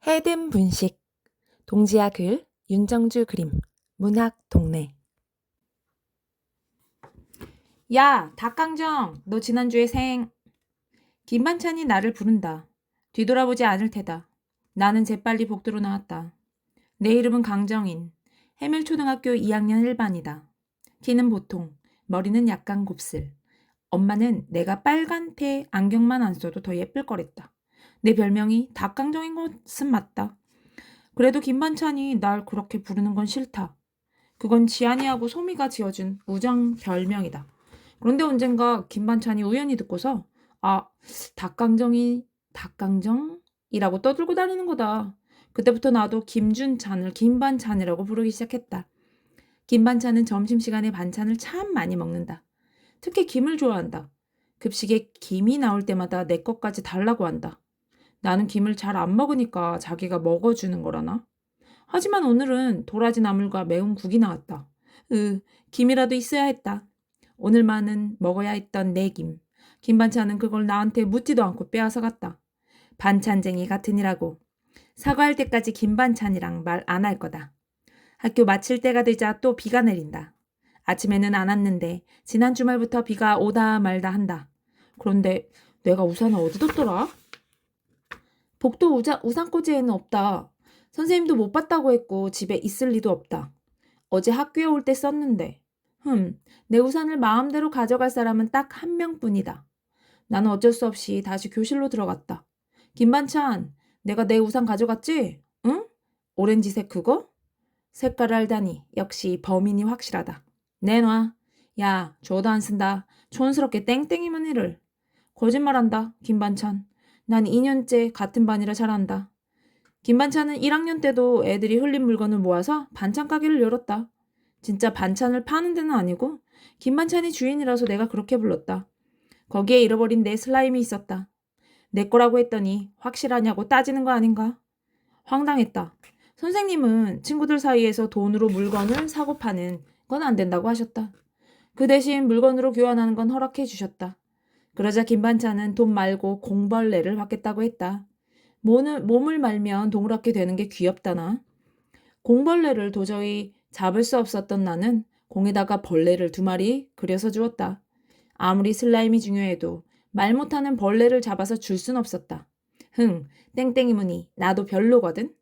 해든 분식, 동지아 글, 윤정주 그림, 문학 동네. 야, 닭강정, 너 지난주에 김반찬이 나를 부른다. 뒤돌아보지 않을 테다. 나는 재빨리 복도로 나왔다. 내 이름은 강정인. 해밀초등학교 2학년 1반이다. 키는 보통, 머리는 약간 곱슬. 엄마는 내가 빨간 테 안경만 안 써도 더 예쁠 거랬다. 내 별명이 닭강정인 것은 맞다. 그래도 김반찬이 날 그렇게 부르는 건 싫다. 그건 지안이하고 소미가 지어준 우정 별명이다. 그런데 언젠가 김반찬이 우연히 듣고서 닭강정이라고 떠들고 다니는 거다. 그때부터 나도 김준찬을 김반찬이라고 부르기 시작했다. 김반찬은 점심시간에 반찬을 참 많이 먹는다. 특히 김을 좋아한다. 급식에 김이 나올 때마다 내 것까지 달라고 한다. 나는 김을 잘 안 먹으니까 자기가 먹어주는 거라나? 하지만 오늘은 도라지 나물과 매운 국이 나왔다. 김이라도 있어야 했다. 오늘만은 먹어야 했던 내 김. 김반찬은 그걸 나한테 묻지도 않고 빼앗아 갔다. 반찬쟁이 같으니라고. 사과할 때까지 김반찬이랑 말 안 할 거다. 학교 마칠 때가 되자 또 비가 내린다. 아침에는 안 왔는데 지난 주말부터 비가 오다 말다 한다. 그런데 내가 우산을 어디 뒀더라? 복도 우산꽂이에는 없다. 선생님도 못 봤다고 했고 집에 있을 리도 없다. 어제 학교에 올 때 썼는데. 내 우산을 마음대로 가져갈 사람은 딱 한 명뿐이다. 나는 어쩔 수 없이 다시 교실로 들어갔다. 김반찬, 내가 내 우산 가져갔지? 응? 오렌지색 그거? 색깔을 알다니 역시 범인이 확실하다. 내놔. 야, 줘도 안 쓴다. 촌스럽게 땡땡이만 해를. 거짓말한다, 김반찬. 난 2년째 같은 반이라 잘 안다. 김반찬은 1학년 때도 애들이 흘린 물건을 모아서 반찬 가게를 열었다. 진짜 반찬을 파는 데는 아니고 김반찬이 주인이라서 내가 그렇게 불렀다. 거기에 잃어버린 내 슬라임이 있었다. 내 거라고 했더니 확실하냐고 따지는 거 아닌가? 황당했다. 선생님은 친구들 사이에서 돈으로 물건을 사고 파는 건 안 된다고 하셨다. 그 대신 물건으로 교환하는 건 허락해 주셨다. 그러자 김반찬은 돈 말고 공벌레를 받겠다고 했다. 몸을 말면 동그랗게 되는 게 귀엽다나? 공벌레를 도저히 잡을 수 없었던 나는 공에다가 벌레를 2마리 그려서 주었다. 아무리 슬라임이 중요해도 말 못하는 벌레를 잡아서 줄 순 없었다. 땡땡이 무늬 나도 별로거든.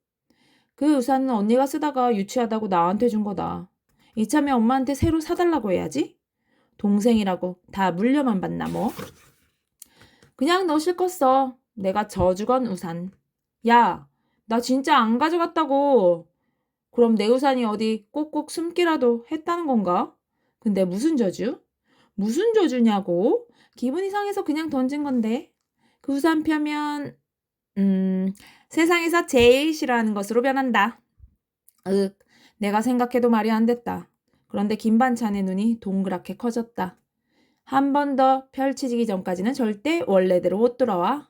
그 우산은 언니가 쓰다가 유치하다고 나한테 준 거다. 이참에 엄마한테 새로 사달라고 해야지. 동생이라고 다 물려만 받나 뭐. 그냥 너 실컷 써. 내가 저주건 우산. 야, 나 진짜 안 가져갔다고. 그럼 내 우산이 어디 꼭꼭 숨기라도 했다는 건가? 근데 무슨 저주? 무슨 저주냐고? 기분이 상해서 그냥 던진 건데. 그 우산 펴면 세상에서 제일 싫어하는 것으로 변한다. 내가 생각해도 말이 안 됐다. 그런데 김반찬의 눈이 동그랗게 커졌다. 한 번 더 펼치기 전까지는 절대 원래대로 못 돌아와.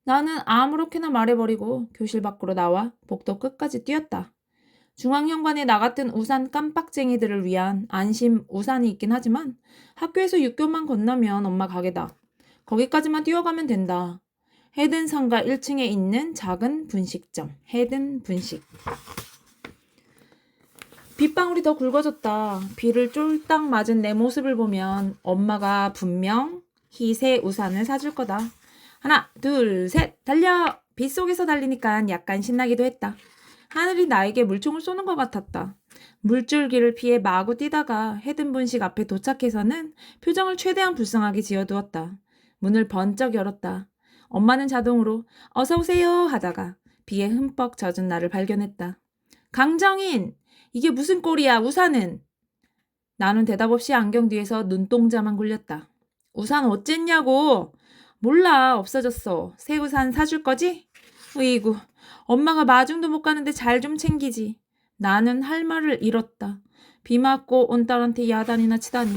나는 아무렇게나 말해버리고 교실 밖으로 나와 복도 끝까지 뛰었다. 중앙현관에 나 같은 우산 깜빡쟁이들을 위한 안심 우산이 있긴 하지만 학교에서 육교만 건너면 엄마 가게다. 거기까지만 뛰어가면 된다. 해든 상가 1층에 있는 작은 분식점. 해든 분식. 빗방울이 더 굵어졌다. 비를 쫄딱 맞은 내 모습을 보면 엄마가 분명 희새 우산을 사줄 거다. 하나, 둘, 셋, 달려! 빗속에서 달리니까 약간 신나기도 했다. 하늘이 나에게 물총을 쏘는 것 같았다. 물줄기를 피해 마구 뛰다가 해든 분식 앞에 도착해서는 표정을 최대한 불쌍하게 지어두었다. 문을 번쩍 열었다. 엄마는 자동으로 어서 오세요 하다가 비에 흠뻑 젖은 나를 발견했다. 강정인! 이게 무슨 꼴이야, 우산은? 나는 대답 없이 안경 뒤에서 눈동자만 굴렸다. 우산 어쨌냐고? 몰라, 없어졌어. 새 우산 사줄 거지? 으이구, 엄마가 마중도 못 가는데 잘 좀 챙기지. 나는 할 말을 잃었다. 비 맞고 온 딸한테 야단이나 치다니.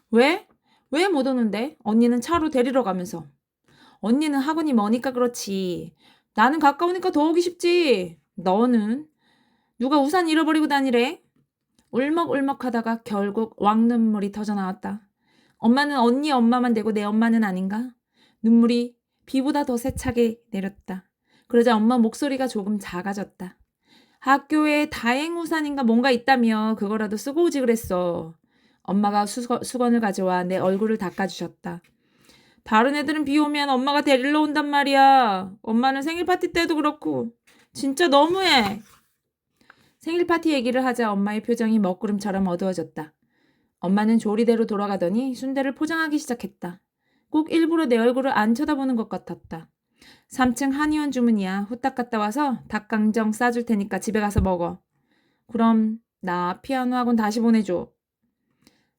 왜? 왜 못 오는데? 언니는 차로 데리러 가면서. 언니는 학원이 머니까 그렇지. 나는 가까우니까 더 오기 쉽지. 너는? 누가 우산 잃어버리고 다니래? 울먹울먹 하다가 결국 왕눈물이 터져나왔다. 엄마는 언니 엄마만 되고 내 엄마는 아닌가? 눈물이 비보다 더 세차게 내렸다. 그러자 엄마 목소리가 조금 작아졌다. 학교에 다행우산인가 뭔가 있다며 그거라도 쓰고 오지 그랬어. 엄마가 수건을 가져와 내 얼굴을 닦아주셨다. 다른 애들은 비 오면 엄마가 데리러 온단 말이야. 엄마는 생일 파티 때도 그렇고. 진짜 너무해. 생일 파티 얘기를 하자 엄마의 표정이 먹구름처럼 어두워졌다. 엄마는 조리대로 돌아가더니 순대를 포장하기 시작했다. 꼭 일부러 내 얼굴을 안 쳐다보는 것 같았다. 3층 한의원 주문이야. 후딱 갔다 와서 닭강정 싸줄 테니까 집에 가서 먹어. 그럼 나 피아노 학원 다시 보내줘.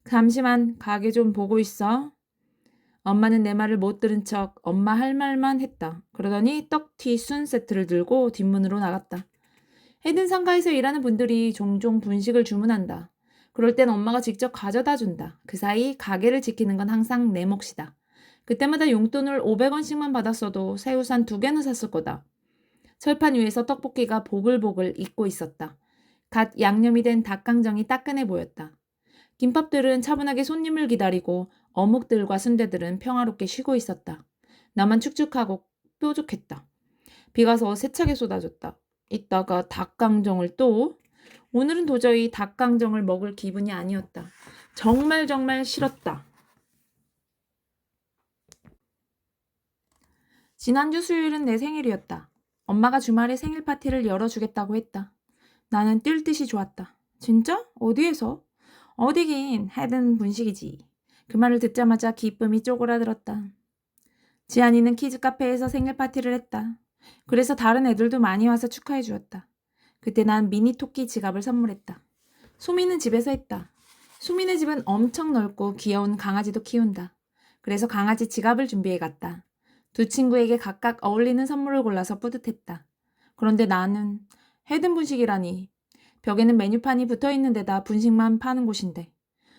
잠시만 가게 좀 보고 있어. 엄마는 내 말을 못 들은 척 엄마 할 말만 했다. 그러더니 떡튀 순 세트를 들고 뒷문으로 나갔다. 해든 상가에서 일하는 분들이 종종 분식을 주문한다. 그럴 땐 엄마가 직접 가져다 준다. 그 사이 가게를 지키는 건 항상 내 몫이다. 그때마다 용돈을 500원씩만 받았어도 새우산 2개는 샀을 거다. 철판 위에서 떡볶이가 보글보글 익고 있었다. 갓 양념이 된 닭강정이 따끈해 보였다. 김밥들은 차분하게 손님을 기다리고 어묵들과 순대들은 평화롭게 쉬고 있었다. 나만 축축하고 뾰족했다. 비가 서 세차게 쏟아졌다. 이따가 닭강정을 또? 오늘은 도저히 닭강정을 먹을 기분이 아니었다. 정말 싫었다. 지난주 수요일은 내 생일이었다. 엄마가 주말에 생일 파티를 열어주겠다고 했다. 나는 뛸 듯이 좋았다. 진짜? 어디에서? 어디긴 해든 분식이지. 그 말을 듣자마자 기쁨이 쪼그라들었다. 지안이는 키즈 카페에서 생일 파티를 했다. 그래서 다른 애들도 많이 와서 축하해 주었다. 그때 난 미니 토끼 지갑을 선물했다. 수미는 집에서 했다. 수미네 집은 엄청 넓고 귀여운 강아지도 키운다. 그래서 강아지 지갑을 준비해 갔다. 두 친구에게 각각 어울리는 선물을 골라서 뿌듯했다. 그런데 나는 해든 분식이라니. 벽에는 메뉴판이 붙어있는 데다 분식만 파는 곳인데.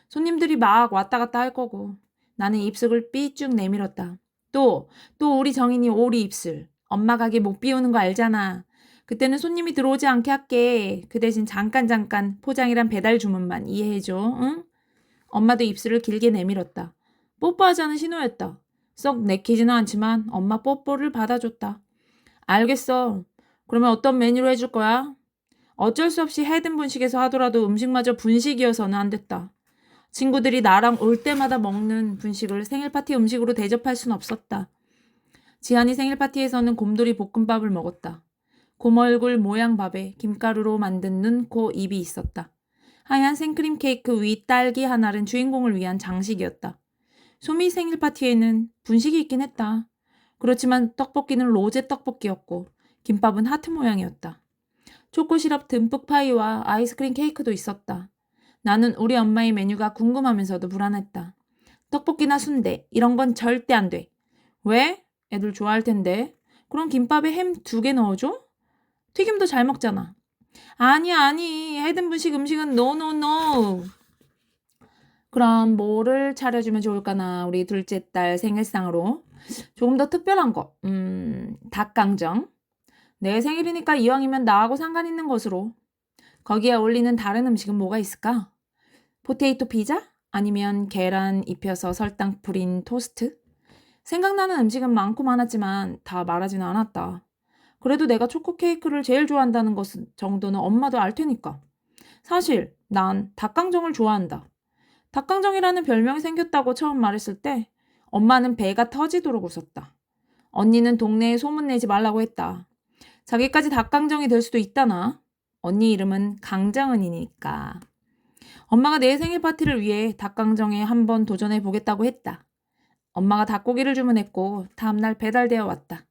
손님들이 막 왔다 갔다 할 거고. 나는 입술을 삐쭉 내밀었다. 또 우리 정인이 오리 입술. 엄마 가게 못 비우는 거 알잖아. 그때는 손님이 들어오지 않게 할게. 그 대신 잠깐 포장이란 배달 주문만 이해해줘. 응? 엄마도 입술을 길게 내밀었다. 뽀뽀하자는 신호였다. 썩 내키지는 않지만 엄마 뽀뽀를 받아줬다. 알겠어. 그러면 어떤 메뉴로 해줄 거야? 어쩔 수 없이 해든 분식에서 하더라도 음식마저 분식이어서는 안 됐다. 친구들이 나랑 올 때마다 먹는 분식을 생일 파티 음식으로 대접할 순 없었다. 지한이 생일 파티에서는 곰돌이 볶음밥을 먹었다. 곰얼굴 모양 밥에 김가루로 만든 눈, 코, 입이 있었다. 하얀 생크림 케이크 위 딸기 하나는 주인공을 위한 장식이었다. 소미 생일 파티에는 분식이 있긴 했다. 그렇지만 떡볶이는 로제 떡볶이였고 김밥은 하트 모양이었다. 초코 시럽 듬뿍 파이와 아이스크림 케이크도 있었다. 나는 우리 엄마의 메뉴가 궁금하면서도 불안했다. 떡볶이나 순대 이런 건 절대 안 돼. 왜? 애들 좋아할 텐데. 그럼 김밥에 햄 2개 넣어줘? 튀김도 잘 먹잖아. 아니. 해든 분식 음식은 노. 그럼 뭐를 차려주면 좋을까나 우리 둘째 딸 생일상으로. 조금 더 특별한 거. 닭강정. 내 생일이니까 이왕이면 나하고 상관 있는 것으로. 거기에 어울리는 다른 음식은 뭐가 있을까? 포테이토 피자? 아니면 계란 입혀서 설탕 뿌린 토스트? 생각나는 음식은 많고 많았지만 다 말하지는 않았다. 그래도 내가 초코 케이크를 제일 좋아한다는 것 정도는 엄마도 알 테니까. 사실 난 닭강정을 좋아한다. 닭강정이라는 별명이 생겼다고 처음 말했을 때 엄마는 배가 터지도록 웃었다. 언니는 동네에 소문내지 말라고 했다. 자기까지 닭강정이 될 수도 있다나. 언니 이름은 강정은이니까. 엄마가 내 생일 파티를 위해 닭강정에 한번 도전해 보겠다고 했다. 엄마가 닭고기를 주문했고 다음날 배달되어 왔다.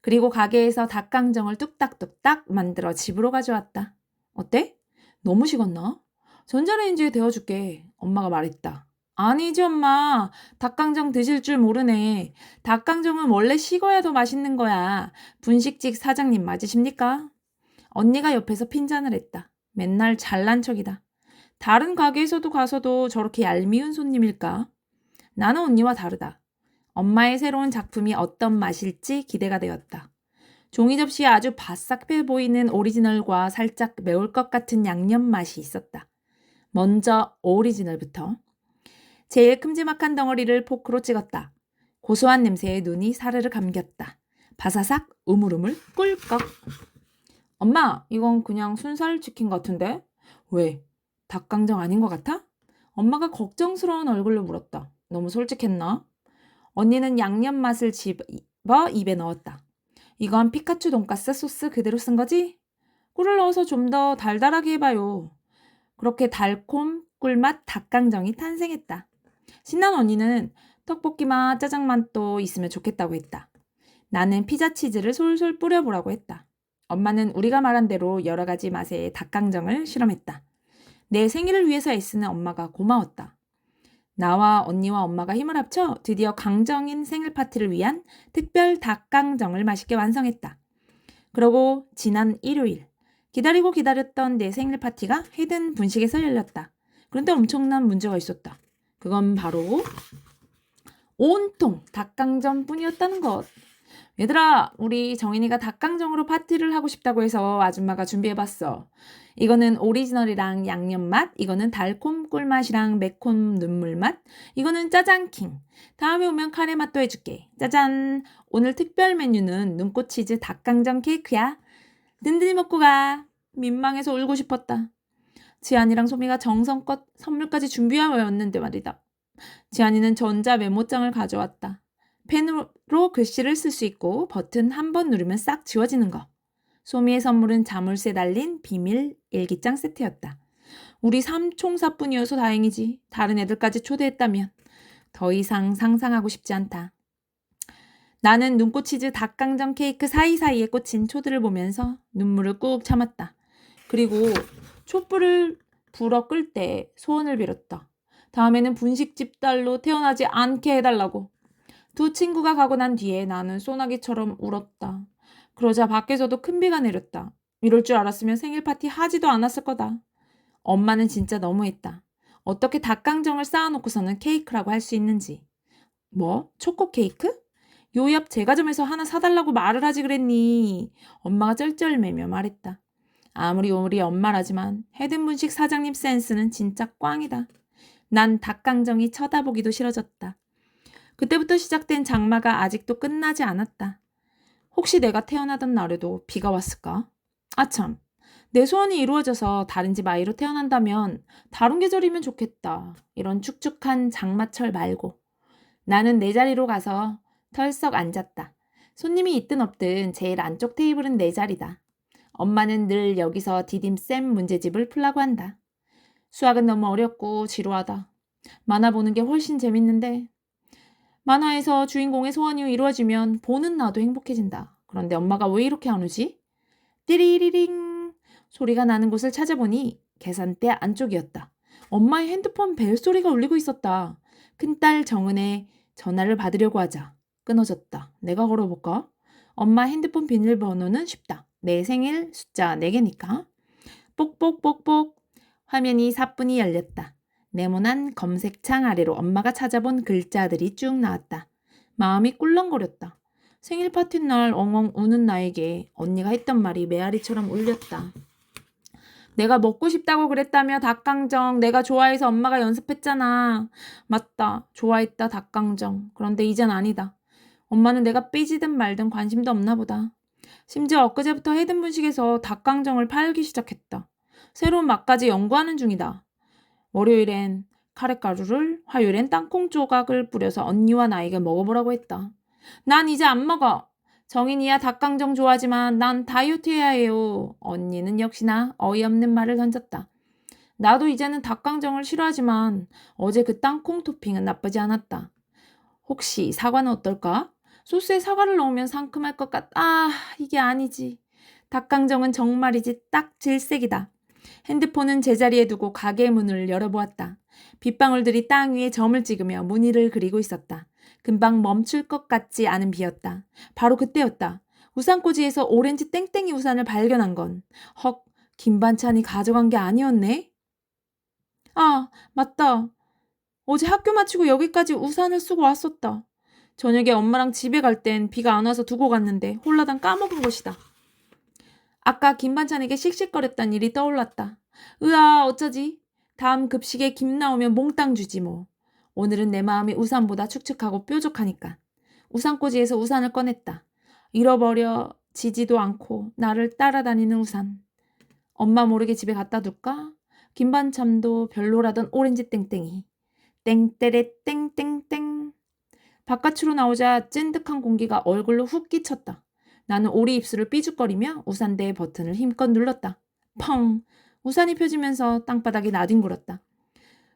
그리고 가게에서 닭강정을 뚝딱뚝딱 만들어 집으로 가져왔다. 어때? 너무 식었나? 전자레인지에 데워줄게. 엄마가 말했다. 아니지 엄마. 닭강정 드실 줄 모르네. 닭강정은 원래 식어야 더 맛있는 거야. 분식집 사장님 맞으십니까? 언니가 옆에서 핀잔을 했다. 맨날 잘난 척이다. 다른 가게에서도 가서도 저렇게 얄미운 손님일까? 나는 언니와 다르다. 엄마의 새로운 작품이 어떤 맛일지 기대가 되었다. 종이 접시에 아주 바삭해 보이는 오리지널과 살짝 매울 것 같은 양념 맛이 있었다. 먼저 오리지널부터. 제일 큼지막한 덩어리를 포크로 찍었다. 고소한 냄새에 눈이 사르르 감겼다. 바사삭, 우물우물, 꿀꺽. 엄마, 이건 그냥 순살 치킨 같은데? 왜? 닭강정 아닌 것 같아? 엄마가 걱정스러운 얼굴로 물었다. 너무 솔직했나? 언니는 양념 맛을 집어 입에 넣었다. 이건 피카츄 돈가스 소스 그대로 쓴 거지? 꿀을 넣어서 좀 더 달달하게 해봐요. 그렇게 달콤 꿀맛 닭강정이 탄생했다. 신난 언니는 떡볶이 맛, 짜장 맛도 있으면 좋겠다고 했다. 나는 피자 치즈를 솔솔 뿌려보라고 했다. 엄마는 우리가 말한 대로 여러 가지 맛의 닭강정을 실험했다. 내 생일을 위해서 애쓰는 엄마가 고마웠다. 나와 언니와 엄마가 힘을 합쳐 드디어 강정인 생일 파티를 위한 특별 닭강정을 맛있게 완성했다. 그러고 지난 일요일, 기다리고 기다렸던 내 생일 파티가 헤든 분식에서 열렸다. 그런데 엄청난 문제가 있었다. 그건 바로 온통 닭강정 뿐이었다는 것. 얘들아, 우리 정인이가 닭강정으로 파티를 하고 싶다고 해서 아줌마가 준비해봤어. 이거는 오리지널이랑 양념맛, 이거는 달콤 꿀맛이랑 매콤 눈물맛, 이거는 짜장킹. 다음에 오면 카레 맛도 해줄게. 짜잔! 오늘 특별 메뉴는 눈꽃치즈 닭강정 케이크야. 든든히 먹고 가. 민망해서 울고 싶었다. 지안이랑 소미가 정성껏 선물까지 준비하였는데 말이다. 지안이는 전자 메모장을 가져왔다. 펜으로 글씨를 쓸 수 있고 버튼 한 번 누르면 싹 지워지는 거. 소미의 선물은 자물쇠 달린 비밀 일기장 세트였다. 우리 삼총사뿐이어서 다행이지. 다른 애들까지 초대했다면 더 이상 상상하고 싶지 않다. 나는 눈꽃치즈 닭강정 케이크 사이사이에 꽂힌 초들을 보면서 눈물을 꾹 참았다. 그리고 촛불을 불어 끌 때 소원을 빌었다. 다음에는 분식집 딸로 태어나지 않게 해달라고. 두 친구가 가고 난 뒤에 나는 소나기처럼 울었다. 그러자 밖에서도 큰 비가 내렸다. 이럴 줄 알았으면 생일 파티 하지도 않았을 거다. 엄마는 진짜 너무했다. 어떻게 닭강정을 쌓아놓고서는 케이크라고 할 수 있는지. 뭐? 초코 케이크? 요 옆 제과점에서 하나 사달라고 말을 하지 그랬니? 엄마가 쩔쩔매며 말했다. 아무리 우리 엄마라지만 헤든분식 사장님 센스는 진짜 꽝이다. 난 닭강정이 쳐다보기도 싫어졌다. 그때부터 시작된 장마가 아직도 끝나지 않았다. 혹시 내가 태어나던 날에도 비가 왔을까? 아참, 내 소원이 이루어져서 다른 집 아이로 태어난다면 다른 계절이면 좋겠다. 이런 축축한 장마철 말고. 나는 내 자리로 가서 털썩 앉았다. 손님이 있든 없든 제일 안쪽 테이블은 내 자리다. 엄마는 늘 여기서 디딤쌤 문제집을 풀라고 한다. 수학은 너무 어렵고 지루하다. 만화 보는 게 훨씬 재밌는데 만화에서 주인공의 소원이 이루어지면 보는 나도 행복해진다. 그런데 엄마가 왜 이렇게 안 오지? 띠리리링 소리가 나는 곳을 찾아보니 계산대 안쪽이었다. 엄마의 핸드폰 벨소리가 울리고 있었다. 큰딸 정은의 전화를 받으려고 하자 끊어졌다. 내가 걸어볼까? 엄마 핸드폰 비밀번호는 쉽다. 내 생일 숫자 4개니까. 뽁뽁뽁뽁 화면이 사뿐히 열렸다. 네모난 검색창 아래로 엄마가 찾아본 글자들이 쭉 나왔다. 마음이 꿀렁거렸다. 생일 파티 날 엉엉 우는 나에게 언니가 했던 말이 메아리처럼 울렸다. 내가 먹고 싶다고 그랬다며 닭강정. 내가 좋아해서 엄마가 연습했잖아. 맞다. 좋아했다 닭강정. 그런데 이젠 아니다. 엄마는 내가 삐지든 말든 관심도 없나 보다. 심지어 엊그제부터 헤든분식에서 닭강정을 팔기 시작했다. 새로운 맛까지 연구하는 중이다. 월요일엔 카레가루를, 화요일엔 땅콩 조각을 뿌려서 언니와 나에게 먹어보라고 했다. 난 이제 안 먹어. 정인이야 닭강정 좋아하지만 난 다이어트 해야 해요. 언니는 역시나 어이없는 말을 던졌다. 나도 이제는 닭강정을 싫어하지만 어제 그 땅콩 토핑은 나쁘지 않았다. 혹시 사과는 어떨까? 소스에 사과를 넣으면 상큼할 것 이게 아니지. 닭강정은 정말이지 딱 질색이다. 핸드폰은 제자리에 두고 가게 문을 열어보았다. 빗방울들이 땅 위에 점을 찍으며 무늬를 그리고 있었다. 금방 멈출 것 같지 않은 비였다. 바로 그때였다. 우산꽂이에서 오렌지 땡땡이 우산을 발견한 건 헉, 김반찬이 가져간 게 아니었네? 아, 맞다. 어제 학교 마치고 여기까지 우산을 쓰고 왔었다. 저녁에 엄마랑 집에 갈 땐 비가 안 와서 두고 갔는데 홀라당 까먹은 것이다. 아까 김반찬에게 씩씩거렸던 일이 떠올랐다. 으아, 어쩌지? 다음 급식에 김 나오면 몽땅 주지 뭐. 오늘은 내 마음이 우산보다 축축하고 뾰족하니까. 우산꽂이에서 우산을 꺼냈다. 잃어버려지지도 않고 나를 따라다니는 우산. 엄마 모르게 집에 갖다 둘까? 김반찬도 별로라던 오렌지 땡땡이. 땡떼레 땡땡땡. 바깥으로 나오자 찐득한 공기가 얼굴로 훅 끼쳤다. 나는 오리 입술을 삐죽거리며 우산대의 버튼을 힘껏 눌렀다. 펑! 우산이 펴지면서 땅바닥에 나뒹굴었다.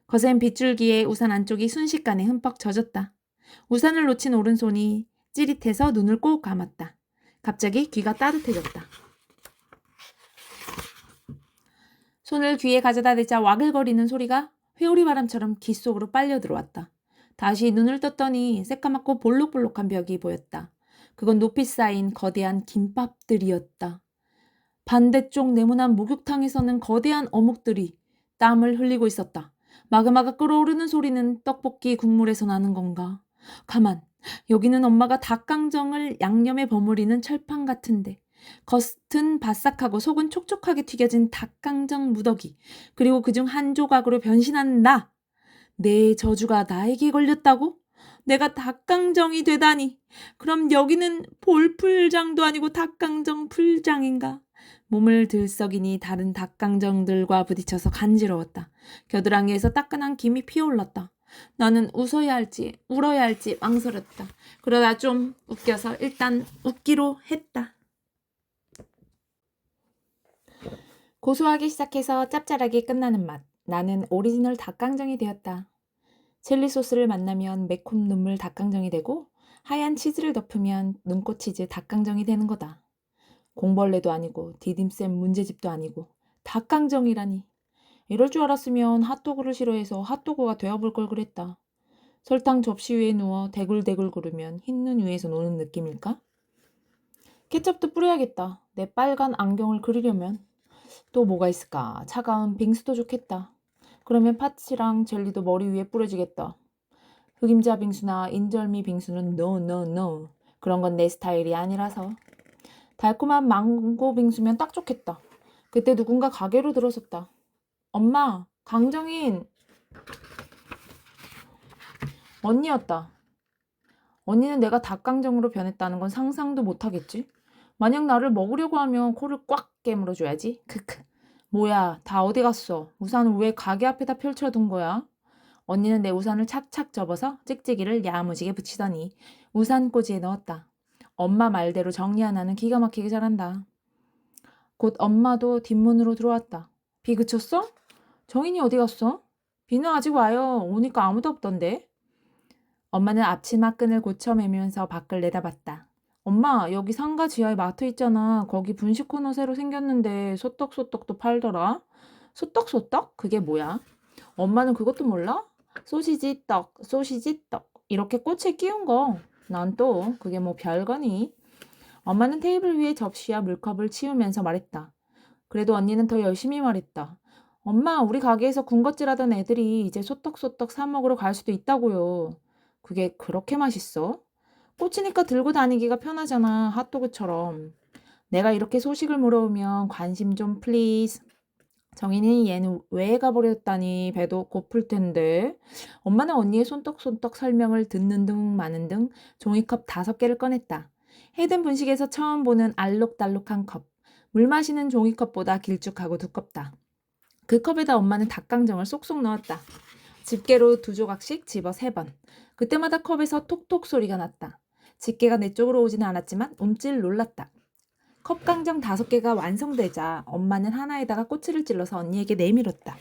거센 빗줄기에 우산 안쪽이 순식간에 흠뻑 젖었다. 우산을 놓친 오른손이 찌릿해서 눈을 꼭 감았다. 갑자기 귀가 따뜻해졌다. 손을 귀에 가져다 대자 와글거리는 소리가 회오리 바람처럼 귀 속으로 빨려 들어왔다. 다시 눈을 떴더니 새까맣고 볼록볼록한 벽이 보였다. 그건 높이 쌓인 거대한 김밥들이었다. 반대쪽 네모난 목욕탕에서는 거대한 어묵들이 땀을 흘리고 있었다. 마그마가 끓어오르는 소리는 떡볶이 국물에서 나는 건가? 가만, 여기는 엄마가 닭강정을 양념에 버무리는 철판 같은데 겉은 바싹하고 속은 촉촉하게 튀겨진 닭강정 무더기, 그리고 그중 한 조각으로 변신한 나! 내 저주가 나에게 걸렸다고? 내가 닭강정이 되다니. 그럼 여기는 볼풀장도 아니고 닭강정 풀장인가? 몸을 들썩이니 다른 닭강정들과 부딪혀서 간지러웠다. 겨드랑이에서 따끈한 김이 피어올랐다. 나는 웃어야 할지 울어야 할지 망설였다. 그러다 좀 웃겨서 일단 웃기로 했다. 고소하게 시작해서 짭짤하게 끝나는 맛. 나는 오리지널 닭강정이 되었다. 칠리 소스를 만나면 매콤 눈물 닭강정이 되고 하얀 치즈를 덮으면 눈꽃 치즈 닭강정이 되는 거다. 공벌레도 아니고 디딤쌤 문제집도 아니고 닭강정이라니. 이럴 줄 알았으면 핫도그를 싫어해서 핫도그가 되어볼 걸 그랬다. 설탕 접시 위에 누워 대굴대굴 구르면 흰눈 위에서 노는 느낌일까? 케첩도 뿌려야겠다. 내 빨간 안경을 그리려면. 또 뭐가 있을까? 차가운 빙수도 좋겠다. 그러면 파츠랑 젤리도 머리 위에 뿌려지겠다. 흑임자 빙수나 인절미 빙수는 no. 그런 건 내 스타일이 아니라서. 달콤한 망고 빙수면 딱 좋겠다. 그때 누군가 가게로 들어섰다. 엄마, 강정인. 언니였다. 언니는 내가 닭강정으로 변했다는 건 상상도 못하겠지? 만약 나를 먹으려고 하면 코를 꽉 깨물어줘야지. 크크. 뭐야, 다 어디 갔어? 우산을 왜 가게 앞에다 펼쳐둔 거야? 언니는 내 우산을 착착 접어서 찍찍이를 야무지게 붙이더니 우산꽂이에 넣었다. 엄마 말대로 정리 하나는 기가 막히게 잘한다. 곧 엄마도 뒷문으로 들어왔다. 비 그쳤어? 정인이 어디 갔어? 비는 아직 와요. 오니까 아무도 없던데. 엄마는 앞치마 끈을 고쳐매면서 밖을 내다봤다. 엄마, 여기 상가 지하에 마트 있잖아. 거기 분식 코너 새로 생겼는데 소떡소떡도 팔더라. 소떡소떡? 그게 뭐야? 엄마는 그것도 몰라? 소시지 떡, 소시지 떡. 이렇게 꽃에 끼운 거. 난 또 그게 뭐 별거니? 엄마는 테이블 위에 접시와 물컵을 치우면서 말했다. 그래도 언니는 더 열심히 말했다. 엄마, 우리 가게에서 군것질하던 애들이 이제 소떡소떡 사 먹으러 갈 수도 있다고요. 그게 그렇게 맛있어? 꽂히니까 들고 다니기가 편하잖아, 핫도그처럼. 내가 이렇게 소식을 물어오면 관심 좀 플리즈. 정인이 얘는 왜 가버렸다니 배도 고플 텐데. 엄마는 언니의 손떡손떡 설명을 듣는 둥 마는 둥 종이컵 5개를 꺼냈다. 해든 분식에서 처음 보는 알록달록한 컵. 물 마시는 종이컵보다 길쭉하고 두껍다. 그 컵에다 엄마는 닭강정을 쏙쏙 넣었다. 집게로 2조각씩 집어 3번. 그때마다 컵에서 톡톡 소리가 났다. 집게가 내 쪽으로 오지는 않았지만 움찔 놀랐다. 컵강정 5개가 완성되자 엄마는 하나에다가 꼬치를 찔러서 언니에게 내밀었다.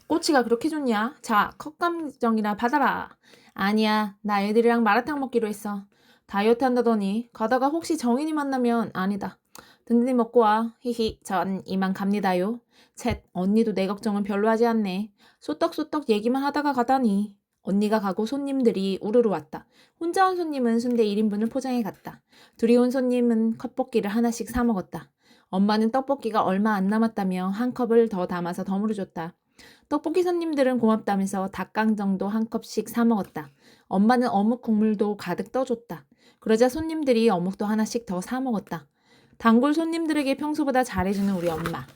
꼬치가 그렇게 좋냐? 자, 컵강정이나 받아라. 아니야, 나 애들이랑 마라탕 먹기로 했어. 다이어트 한다더니 가다가 혹시 정인이 만나면 아니다. 든든히 먹고 와. 히히, 전 이만 갑니다요. 쳇, 언니도 내 걱정은 별로 하지 않네. 소떡소떡 얘기만 하다가 가다니. 언니가 가고 손님들이 우르르 왔다. 혼자 온 손님은 순대 1인분을 포장해 갔다. 둘이 온 손님은 컵볶이를 하나씩 사 먹었다. 엄마는 떡볶이가 얼마 안 남았다며 한 컵을 더 담아서 덤으로 줬다. 떡볶이 손님들은 고맙다면서 닭강정도 한 컵씩 사 먹었다. 엄마는 어묵 국물도 가득 떠줬다. 그러자 손님들이 어묵도 하나씩 더 사 먹었다. 단골 손님들에게 평소보다 잘해주는 우리 엄마.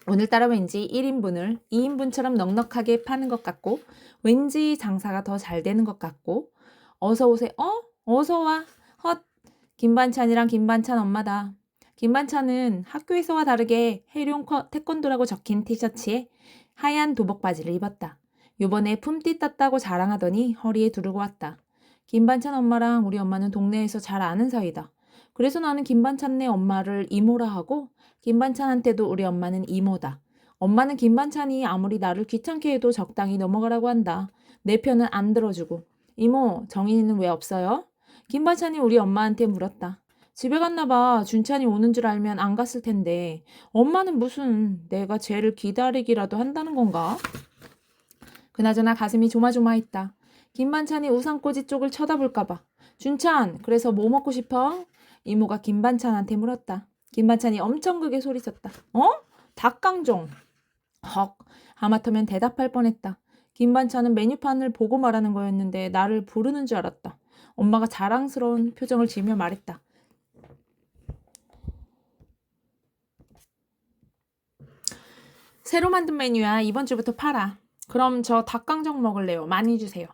오늘따라 왠지 1인분을 2인분처럼 넉넉하게 파는 것 같고 왠지 장사가 더 잘 되는 것 같고 어서 오세요. 어서 와. 헛. 김반찬이랑 김반찬 엄마다. 김반찬은 학교에서와 다르게 해룡 태권도라고 적힌 티셔츠에 하얀 도복 바지를 입었다. 요번에 품띠 땄다고 자랑하더니 허리에 두르고 왔다. 김반찬 엄마랑 우리 엄마는 동네에서 잘 아는 사이다. 그래서 나는 김반찬네 엄마를 이모라 하고 김반찬한테도 우리 엄마는 이모다. 엄마는 김반찬이 아무리 나를 귀찮게 해도 적당히 넘어가라고 한다. 내 편은 안 들어주고. 이모, 정인이는 왜 없어요? 김반찬이 우리 엄마한테 물었다. 집에 갔나 봐. 준찬이 오는 줄 알면 안 갔을 텐데. 엄마는 무슨 내가 쟤를 기다리기라도 한다는 건가? 그나저나 가슴이 조마조마했다. 김반찬이 우산꽂이 쪽을 쳐다볼까 봐. 준찬, 그래서 뭐 먹고 싶어? 이모가 김반찬한테 물었다. 김반찬이 엄청 크게 소리쳤다. 닭강정. 헉, 하마터면 대답할 뻔했다. 김반찬은 메뉴판을 보고 말하는 거였는데 나를 부르는 줄 알았다. 엄마가 자랑스러운 표정을 지으며 말했다. 새로 만든 메뉴야. 이번 주부터 팔아. 그럼 저 닭강정 먹을래요. 많이 주세요.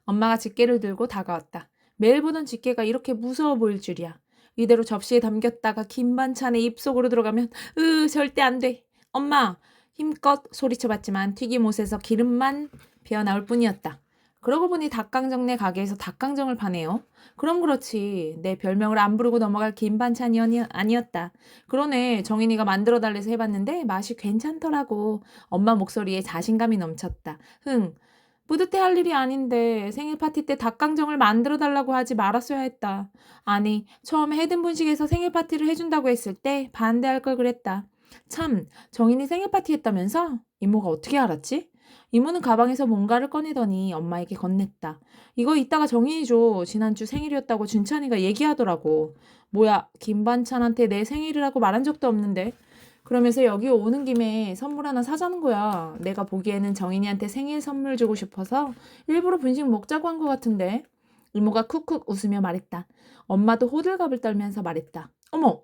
엄마가 집게를 들고 다가왔다. 매일 보던 집게가 이렇게 무서워 보일 줄이야. 이대로 접시에 담겼다가 김반찬의 입속으로 들어가면 절대 안 돼. 엄마, 힘껏 소리쳐봤지만 튀김옷에서 기름만 배어나올 뿐이었다. 그러고 보니 닭강정네 가게에서 닭강정을 파네요. 그럼 그렇지. 내 별명을 안 부르고 넘어갈 김반찬이 아니었다. 그러네. 정인이가 만들어 달래서 해봤는데 맛이 괜찮더라고. 엄마 목소리에 자신감이 넘쳤다. 뿌듯해 할 일이 아닌데 생일 파티 때 닭강정을 만들어 달라고 하지 말았어야 했다. 아니, 처음에 해든 분식에서 생일 파티를 해준다고 했을 때 반대할 걸 그랬다. 참, 정인이 생일 파티 했다면서? 이모가 어떻게 알았지? 이모는 가방에서 뭔가를 꺼내더니 엄마에게 건넸다. 이거 이따가 정인이 줘. 지난주 생일이었다고 준찬이가 얘기하더라고. 뭐야, 김반찬한테 내 생일이라고 말한 적도 없는데. 그러면서 여기 오는 김에 선물 하나 사자는 거야. 내가 보기에는 정인이한테 생일 선물 주고 싶어서 일부러 분식 먹자고 한 것 같은데. 이모가 쿡쿡 웃으며 말했다. 엄마도 호들갑을 떨면서 말했다. 어머,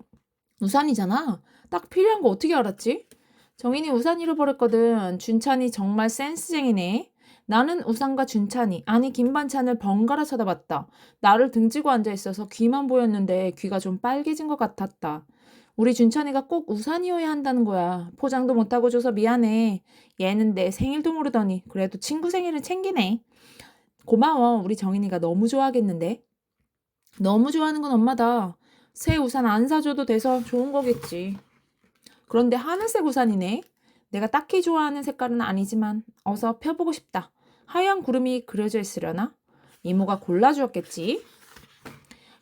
우산이잖아. 딱 필요한 거 어떻게 알았지? 정인이 우산 잃어버렸거든. 준찬이 정말 센스쟁이네. 나는 우산과 준찬이, 아니 김반찬을 번갈아 쳐다봤다. 나를 등지고 앉아있어서 귀만 보였는데 귀가 좀 빨개진 것 같았다. 우리 준찬이가 꼭 우산이어야 한다는 거야. 포장도 못하고 줘서 미안해. 얘는 내 생일도 모르더니 그래도 친구 생일은 챙기네. 고마워. 우리 정인이가 너무 좋아하겠는데. 너무 좋아하는 건 엄마다. 새 우산 안 사줘도 돼서 좋은 거겠지. 그런데 하늘색 우산이네. 내가 딱히 좋아하는 색깔은 아니지만 어서 펴보고 싶다. 하얀 구름이 그려져 있으려나? 이모가 골라주었겠지.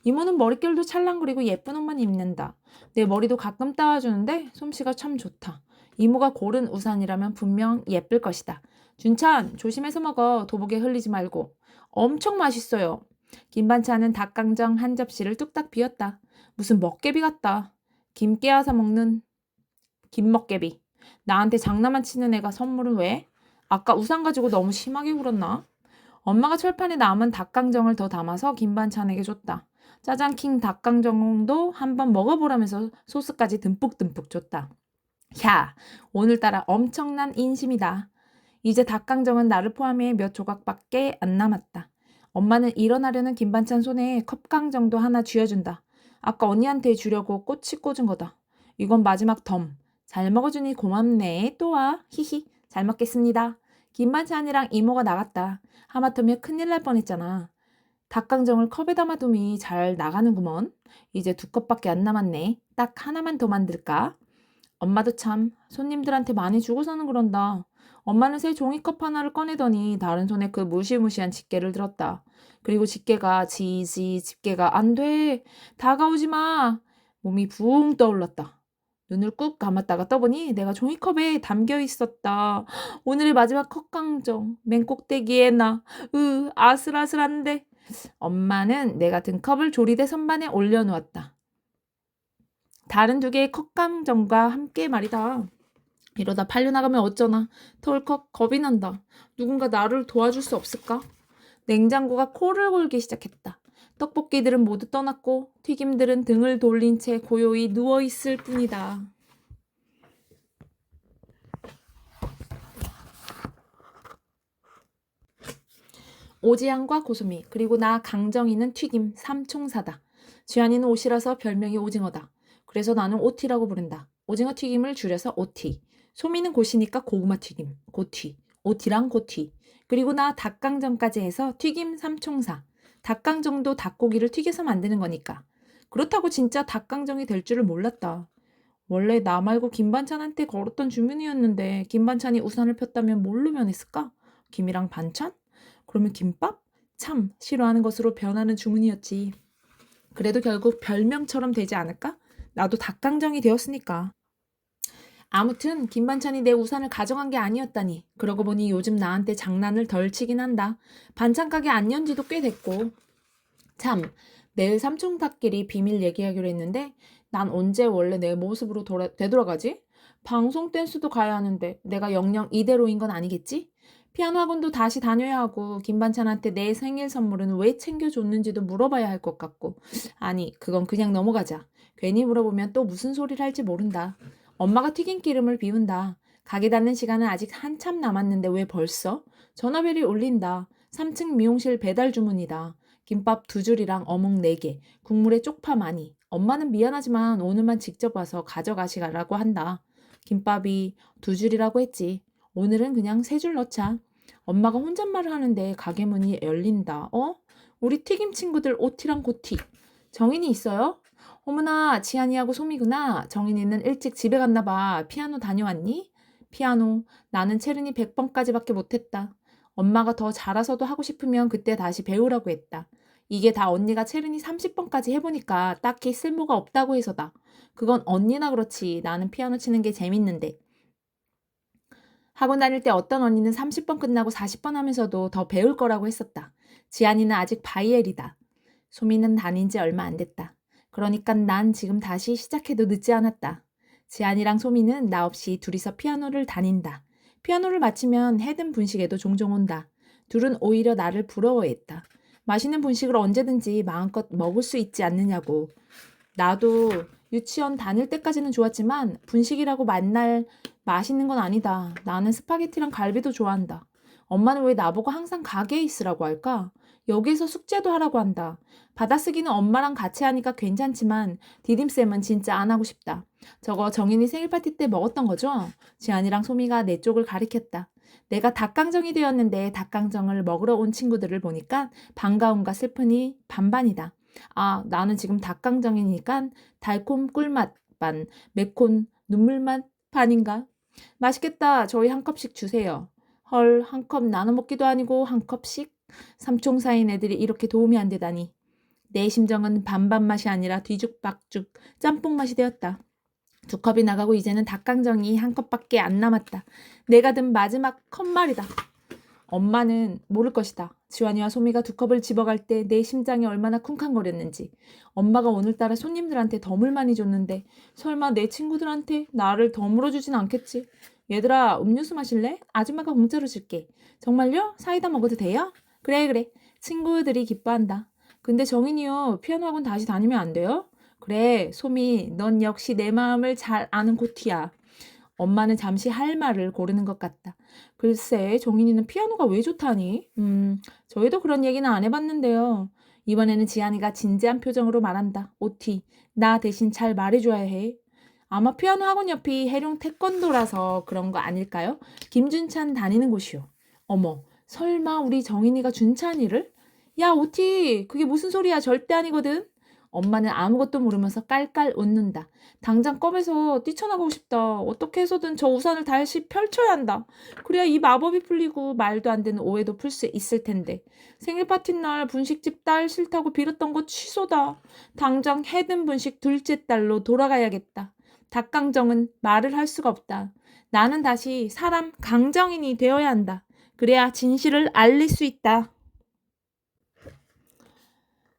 이모는 머릿결도 찰랑거리고 예쁜 옷만 입는다. 내 머리도 가끔 따와주는데 솜씨가 참 좋다. 이모가 고른 우산이라면 분명 예쁠 것이다. 준찬, 조심해서 먹어. 도복에 흘리지 말고. 엄청 맛있어요. 김반찬은 닭강정 한 접시를 뚝딱 비웠다. 무슨 먹개비 같다. 김 깨어서 먹는 김먹개비. 나한테 장난만 치는 애가 선물은 왜? 아까 우산 가지고 너무 심하게 굴었나? 엄마가 철판에 남은 닭강정을 더 담아서 김반찬에게 줬다. 짜장킹 닭강정도 한번 먹어보라면서 소스까지 듬뿍듬뿍 줬다. 야, 오늘따라 엄청난 인심이다. 이제 닭강정은 나를 포함해 몇 조각밖에 안 남았다. 엄마는 일어나려는 김반찬 손에 컵강정도 하나 쥐어준다. 아까 언니한테 주려고 꼬치 꽂은 거다. 이건 마지막 덤. 잘 먹어주니 고맙네. 또 와. 히히. 잘 먹겠습니다. 김반찬이랑 이모가 나갔다. 하마터면 큰일 날 뻔했잖아. 닭강정을 컵에 담아둠이 잘 나가는구먼. 이제 2컵밖에 안 남았네. 딱 하나만 더 만들까? 엄마도 참 손님들한테 많이 주고서는 그런다. 엄마는 새 종이컵 하나를 꺼내더니 다른 손에 그 무시무시한 집게를 들었다. 그리고 집게가 집게가 안 돼. 다가오지 마. 몸이 붕 떠올랐다. 눈을 꾹 감았다가 떠보니 내가 종이컵에 담겨 있었다. 오늘의 마지막 컵강정. 맨 꼭대기에 나. 아슬아슬한데. 엄마는 내가 든 컵을 조리대 선반에 올려놓았다. 다른 2개의 컵강정과 함께 말이다. 이러다 팔려나가면 어쩌나. 덜컥 겁이 난다. 누군가 나를 도와줄 수 없을까? 냉장고가 코를 골기 시작했다. 떡볶이들은 모두 떠났고 튀김들은 등을 돌린 채 고요히 누워있을 뿐이다. 오지양과 고소미, 그리고 나 강정이는 튀김, 삼총사다. 지안이는 옷이라서 별명이 오징어다. 그래서 나는 오티라고 부른다. 오징어 튀김을 줄여서 오티. 소미는 고시니까 고구마 튀김, 고튀. 오티랑 고튀. 그리고 나 닭강정까지 해서 튀김 삼총사. 닭강정도 닭고기를 튀겨서 만드는 거니까. 그렇다고 진짜 닭강정이 될 줄을 몰랐다. 원래 나 말고 김반찬한테 걸었던 주문이었는데 김반찬이 우산을 폈다면 뭘로 변했을까? 김이랑 반찬? 그러면 김밥? 참 싫어하는 것으로 변하는 주문이었지. 그래도 결국 별명처럼 되지 않을까? 나도 닭강정이 되었으니까. 아무튼 김반찬이 내 우산을 가져간 게 아니었다니. 그러고 보니 요즘 나한테 장난을 덜 치긴 한다. 반찬 가게 안 연 지도 꽤 됐고. 참, 내일 삼총닭끼리 비밀 얘기하기로 했는데 난 언제 원래 내 모습으로 되돌아가지? 방송 댄스도 가야 하는데 내가 영영 이대로인 건 아니겠지? 피아노 학원도 다시 다녀야 하고 김반찬한테 내 생일 선물은 왜 챙겨줬는지도 물어봐야 할 것 같고. 아니, 그건 그냥 넘어가자. 괜히 물어보면 또 무슨 소리를 할지 모른다. 엄마가 튀긴 기름을 비운다. 가게 닫는 시간은 아직 한참 남았는데 왜 벌써? 전화벨이 울린다. 3층 미용실 배달 주문이다. 김밥 2줄이랑 어묵 4개, 국물에 쪽파 많이. 엄마는 미안하지만 오늘만 직접 와서 가져가시라고 한다. 김밥이 2줄이라고 했지. 오늘은 그냥 3줄 넣자. 엄마가 혼잣말을 하는데 가게 문이 열린다. 우리 튀김 친구들 오티랑 고티. 정인이 있어요? 어머나, 지안이하고 소미구나. 정인이는 일찍 집에 갔나 봐. 피아노 다녀왔니? 피아노. 나는 체르니 100번까지밖에 못했다. 엄마가 더 잘해서도 하고 싶으면 그때 다시 배우라고 했다. 이게 다 언니가 체르니 30번까지 해보니까 딱히 쓸모가 없다고 해서다. 그건 언니나 그렇지. 나는 피아노 치는 게 재밌는데. 학원 다닐 때 어떤 언니는 30번 끝나고 40번 하면서도 더 배울 거라고 했었다. 지안이는 아직 바이엘이다. 소미는 다닌 지 얼마 안 됐다. 그러니까 난 지금 다시 시작해도 늦지 않았다. 지안이랑 소미는 나 없이 둘이서 피아노를 다닌다. 피아노를 마치면 해든 분식에도 종종 온다. 둘은 오히려 나를 부러워했다. 맛있는 분식을 언제든지 마음껏 먹을 수 있지 않느냐고. 나도 유치원 다닐 때까지는 좋았지만 분식이라고 만날 맛있는 건 아니다. 나는 스파게티랑 갈비도 좋아한다. 엄마는 왜 나보고 항상 가게에 있으라고 할까? 여기에서 숙제도 하라고 한다. 받아쓰기는 엄마랑 같이 하니까 괜찮지만 디딤쌤은 진짜 안 하고 싶다. 저거 정인이 생일 파티 때 먹었던 거죠? 지안이랑 소미가 내 쪽을 가리켰다. 내가 닭강정이 되었는데 닭강정을 먹으러 온 친구들을 보니까 반가움과 슬픔이 반반이다. 아, 나는 지금 닭강정이니까 달콤 꿀맛 반, 매콤 눈물맛 반인가? 맛있겠다. 저희 한 컵씩 주세요. 헐, 한 컵 나눠 먹기도 아니고 한 컵씩? 삼총사인 애들이 이렇게 도움이 안 되다니. 내 심정은 반반 맛이 아니라 뒤죽박죽 짬뽕 맛이 되었다. 2컵이 나가고 이제는 닭강정이 한 컵밖에 안 남았다. 내가 든 마지막 컵 말이다. 엄마는 모를 것이다. 지환이와 소미가 2컵을 집어갈 때 내 심장이 얼마나 쿵쾅거렸는지. 엄마가 오늘따라 손님들한테 덤을 많이 줬는데 설마 내 친구들한테 나를 덤으로 주진 않겠지. 얘들아, 음료수 마실래? 아줌마가 공짜로 줄게. 정말요? 사이다 먹어도 돼요? 그래 그래. 친구들이 기뻐한다. 근데 정인이요, 피아노 학원 다시 다니면 안 돼요? 그래, 소미, 넌 역시 내 마음을 잘 아는 고티야. 엄마는 잠시 할 말을 고르는 것 같다. 글쎄, 정인이는 피아노가 왜 좋다니? 저희도 그런 얘기는 안 해봤는데요. 이번에는 지안이가 진지한 표정으로 말한다. 오티, 나 대신 잘 말해줘야 해. 아마 피아노 학원 옆이 해룡 태권도라서 그런 거 아닐까요? 김준찬 다니는 곳이요. 어머, 설마 우리 정인이가 준찬이를? 야, 오티, 그게 무슨 소리야? 절대 아니거든. 엄마는 아무것도 모르면서 깔깔 웃는다. 당장 껌에서 뛰쳐나가고 싶다. 어떻게 해서든 저 우산을 다시 펼쳐야 한다. 그래야 이 마법이 풀리고 말도 안 되는 오해도 풀 수 있을 텐데. 생일 파티 날 분식집 딸 싫다고 빌었던 거 취소다. 당장 해든 분식 둘째 딸로 돌아가야겠다. 닭강정은 말을 할 수가 없다. 나는 다시 사람 강정인이 되어야 한다. 그래야 진실을 알릴 수 있다.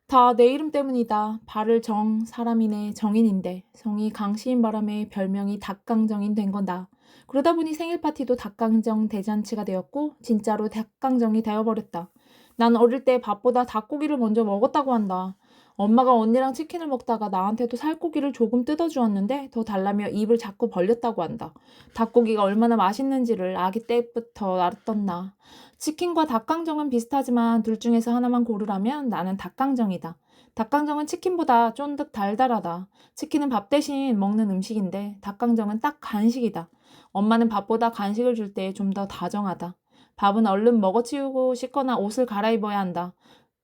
다 내 이름 때문이다. 발을 정, 사람이네, 정인인데 성이 강시인 바람에 별명이 닭강정인 된 건다. 그러다 보니 생일 파티도 닭강정 대잔치가 되었고 진짜로 닭강정이 되어버렸다. 난 어릴 때 밥보다 닭고기를 먼저 먹었다고 한다. 엄마가 언니랑 치킨을 먹다가 나한테도 살코기를 조금 뜯어주었는데 더 달라며 입을 자꾸 벌렸다고 한다. 닭고기가 얼마나 맛있는지를 아기 때부터 알았던 나. 치킨과 닭강정은 비슷하지만 둘 중에서 하나만 고르라면 나는 닭강정이다. 닭강정은 치킨보다 쫀득 달달하다. 치킨은 밥 대신 먹는 음식인데 닭강정은 딱 간식이다. 엄마는 밥보다 간식을 줄 때 좀 더 다정하다. 밥은 얼른 먹어치우고 씻거나 옷을 갈아입어야 한다.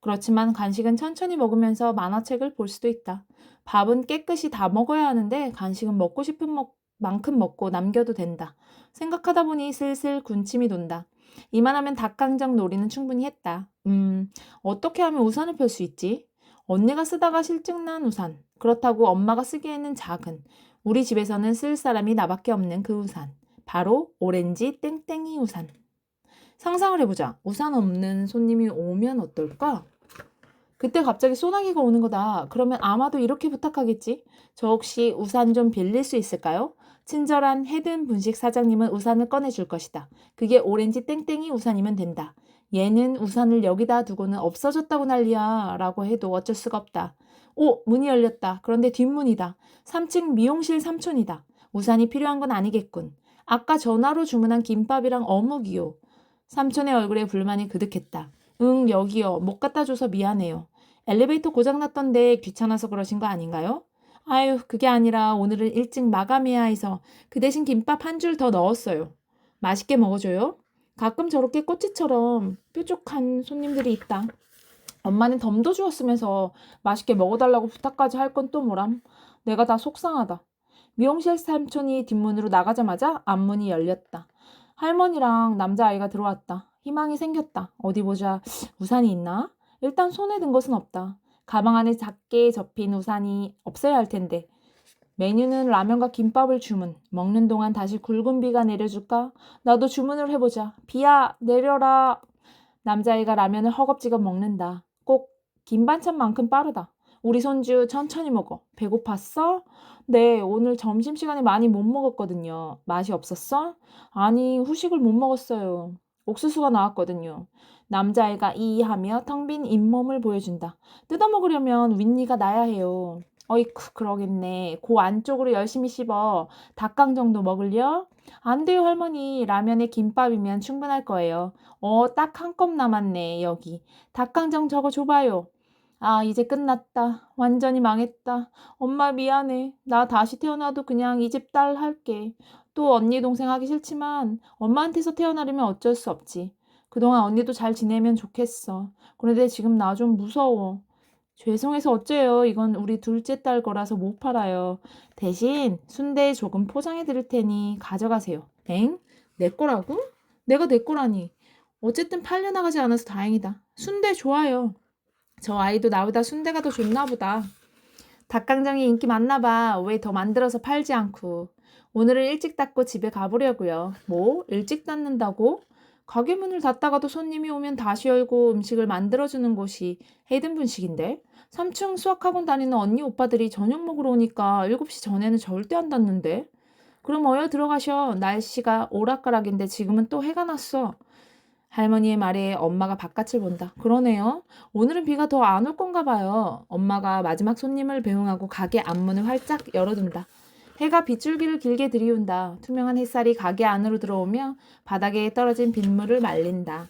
그렇지만 간식은 천천히 먹으면서 만화책을 볼 수도 있다. 밥은 깨끗이 다 먹어야 하는데 간식은 먹고 싶은 만큼 먹고 남겨도 된다. 생각하다 보니 슬슬 군침이 돈다. 이만하면 닭강정 놀이는 충분히 했다. 어떻게 하면 우산을 펼 수 있지? 언니가 쓰다가 실증난 우산. 그렇다고 엄마가 쓰기에는 작은. 우리 집에서는 쓸 사람이 나밖에 없는 그 우산. 바로 오렌지 땡땡이 우산. 상상을 해보자. 우산 없는 손님이 오면 어떨까? 그때 갑자기 소나기가 오는 거다. 그러면 아마도 이렇게 부탁하겠지? 저 혹시 우산 좀 빌릴 수 있을까요? 친절한 헤든 분식 사장님은 우산을 꺼내줄 것이다. 그게 오렌지 땡땡이 우산이면 된다. 얘는 우산을 여기다 두고는 없어졌다고 난리야 라고 해도 어쩔 수가 없다. 오, 문이 열렸다. 그런데 뒷문이다. 3층 미용실 삼촌이다. 우산이 필요한 건 아니겠군. 아까 전화로 주문한 김밥이랑 어묵이요. 삼촌의 얼굴에 불만이 그득했다. 응, 여기요. 못 갖다 줘서 미안해요. 엘리베이터 고장났던데 귀찮아서 그러신 거 아닌가요? 아유, 그게 아니라 오늘은 일찍 마감해야 해서 그 대신 김밥 한 줄 더 넣었어요. 맛있게 먹어줘요. 가끔 저렇게 꼬치처럼 뾰족한 손님들이 있다. 엄마는 덤도 주었으면서 맛있게 먹어달라고 부탁까지 할 건 또 뭐람? 내가 다 속상하다. 미용실 삼촌이 뒷문으로 나가자마자 앞문이 열렸다. 할머니랑 남자아이가 들어왔다. 희망이 생겼다. 어디 보자. 우산이 있나? 일단 손에 든 것은 없다. 가방 안에 작게 접힌 우산이 없어야 할 텐데. 메뉴는 라면과 김밥을 주문. 먹는 동안 다시 굵은 비가 내려줄까? 나도 주문을 해보자. 비야, 내려라. 남자아이가 라면을 허겁지겁 먹는다. 꼭 긴 반찬만큼 빠르다. 우리 손주 천천히 먹어. 배고팠어? 네, 오늘 점심시간에 많이 못 먹었거든요. 맛이 없었어? 아니, 후식을 못 먹었어요. 옥수수가 나왔거든요. 남자아이가 이하며 텅 빈 잇몸을 보여준다. 뜯어먹으려면 윗니가 나야 해요. 어이쿠, 그러겠네. 그 안쪽으로 열심히 씹어. 닭강정도 먹을려? 안 돼요, 할머니. 라면에 김밥이면 충분할 거예요. 딱 한 컵 남았네, 여기. 닭강정 저거 줘봐요. 아, 이제 끝났다. 완전히 망했다. 엄마 미안해. 나 다시 태어나도 그냥 이 집 딸 할게. 또 언니 동생 하기 싫지만 엄마한테서 태어나려면 어쩔 수 없지. 그동안 언니도 잘 지내면 좋겠어. 그런데 지금 나 좀 무서워. 죄송해서 어째요. 이건 우리 둘째 딸 거라서 못 팔아요. 대신 순대 조금 포장해 드릴 테니 가져가세요. 엥? 내 거라고? 내가 내 거라니. 어쨌든 팔려나가지 않아서 다행이다. 순대 좋아요. 저 아이도 나보다 순대가 더 좋나 보다. 닭강정이 인기 많나 봐. 왜 더 만들어서 팔지 않고. 오늘은 일찍 닫고 집에 가보려고요. 뭐? 일찍 닫는다고? 가게 문을 닫다가도 손님이 오면 다시 열고 음식을 만들어주는 곳이 헤든 분식인데? 3층 수학학원 다니는 언니 오빠들이 저녁 먹으러 오니까 7시 전에는 절대 안 닫는데? 그럼 어여 들어가셔. 날씨가 오락가락인데 지금은 또 해가 났어. 할머니의 말에 엄마가 바깥을 본다. 그러네요. 오늘은 비가 더 안 올 건가 봐요. 엄마가 마지막 손님을 배웅하고 가게 앞문을 활짝 열어둔다. 해가 빗줄기를 길게 들이운다. 투명한 햇살이 가게 안으로 들어오며 바닥에 떨어진 빗물을 말린다.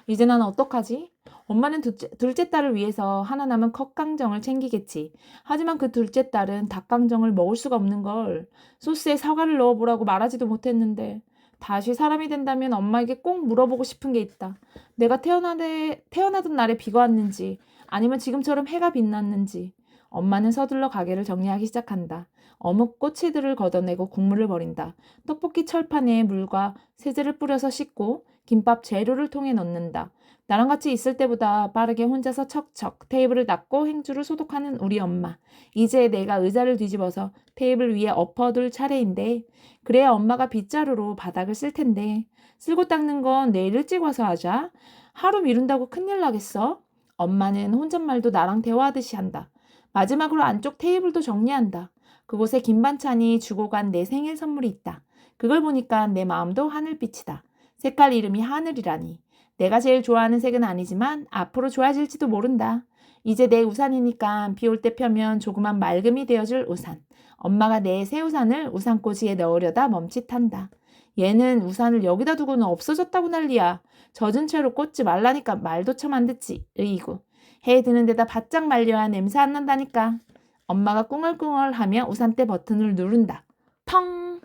이제 난 어떡하지? 엄마는 둘째 딸을 위해서 하나 남은 컵강정을 챙기겠지. 하지만 그 둘째 딸은 닭강정을 먹을 수가 없는 걸. 소스에 사과를 넣어보라고 말하지도 못했는데. 다시 사람이 된다면 엄마에게 꼭 물어보고 싶은 게 있다. 내가 태어나던 날에 비가 왔는지 아니면 지금처럼 해가 빛났는지. 엄마는 서둘러 가게를 정리하기 시작한다. 어묵 꼬치들을 걷어내고 국물을 버린다. 떡볶이 철판에 물과 세제를 뿌려서 씻고 김밥 재료를 통에 넣는다. 나랑 같이 있을 때보다 빠르게 혼자서 척척 테이블을 닦고 행주를 소독하는 우리 엄마. 이제 내가 의자를 뒤집어서 테이블 위에 엎어둘 차례인데 그래야 엄마가 빗자루로 바닥을 쓸 텐데 쓸고 닦는 건 내일 일찍 와서 하자. 하루 미룬다고 큰일 나겠어. 엄마는 혼잣말도 나랑 대화하듯이 한다. 마지막으로 안쪽 테이블도 정리한다. 그곳에 김 반찬이 주고 간 내 생일 선물이 있다. 그걸 보니까 내 마음도 하늘빛이다. 색깔 이름이 하늘이라니. 내가 제일 좋아하는 색은 아니지만 앞으로 좋아질지도 모른다. 이제 내 우산이니까 비 올 때 펴면 조그만 맑음이 되어줄 우산. 엄마가 내 새 우산을 우산꽂이에 넣으려다 멈칫한다. 얘는 우산을 여기다 두고는 없어졌다고 난리야. 젖은 채로 꽂지 말라니까 말도 참 안 듣지. 으이구. 해 드는 데다 바짝 말려야 냄새 안 난다니까. 엄마가 꿍얼꿍얼하며 우산대 버튼을 누른다. 펑!